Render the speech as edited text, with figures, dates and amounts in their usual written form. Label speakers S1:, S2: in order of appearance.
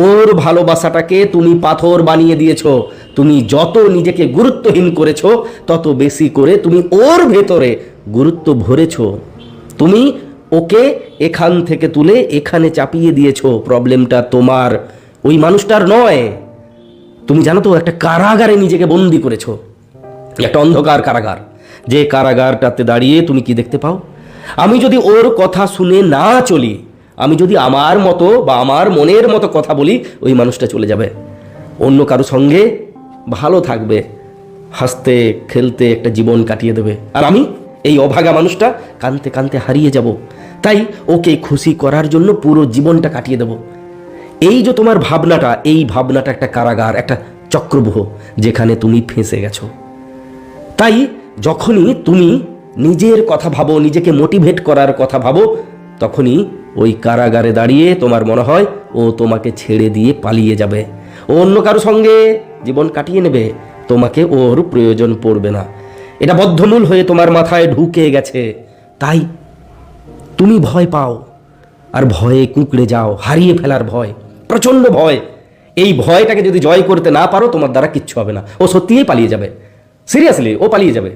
S1: ওর ভালোবাসাটাকে তুমি পাথর বানিয়ে দিয়েছো। তুমি যত নিজেকে গুরুত্বহীন করেছো, তত বেশি করে তুমি ওর ভেতরে গুরুত্ব ভরেছো। তুমি ওকে এখান থেকে তুলে এখানে চাপিয়ে দিয়েছো। প্রবলেমটা তোমার, ওই মানুষটার নয়। তুমি জানো তো, একটা কারাগারে নিজেকে বন্দি করেছো, একটা অন্ধকার কারাগার। যে কারাগারটাতে দাঁড়িয়ে তুমি কি দেখতে পাও? আমি যদি ওর কথা শুনে না চলি, আমি যদি আমার মতো বা আমার মনের মতো কথা বলি, ওই মানুষটা চলে যাবে, অন্য কারো সঙ্গে ভালো থাকবে, হাসতে খেলতে একটা জীবন কাটিয়ে দেবে। আর আমি এই অভাগা মানুষটা কাঁদতে কাঁদতে হারিয়ে যাব। তাই ওকে খুশি করার জন্য পুরো জীবনটা কাটিয়ে দেব। এই যে তোমার ভাবনাটা, এই ভাবনাটা একটা কারাগার, একটা চক্রব্যূহ, যেখানে তুমি ফেঁসে গেছো। তাই যখনই তুমি নিজের কথা ভাবো, নিজেকে মোটিভেট করার কথা ভাবো, তখনই ওই কারাগারে দাঁড়িয়ে তোমার মনে হয় ও তোমাকে ছেড়ে দিয়ে পালিয়ে যাবে, ও অন্য কারো সঙ্গে জীবন কাটিয়ে নেবে, তোমাকে ওর প্রয়োজন পড়বে না। এটা বদ্ধমূল হয়ে তোমার মাথায় ঢুকে গেছে। তাই তুমি ভয় পাও, আর ভয়ে কুঁকড়ে যাও, হারিয়ে ফেলার ভয়, প্রচণ্ড ভয়। এই ভয়টাকে যদি জয় করতে না পারো, তোমার দ্বারা কিচ্ছু হবে না। ও সত্যিই পালিয়ে যাবে, সিরিয়াসলি ও পালিয়ে যাবে।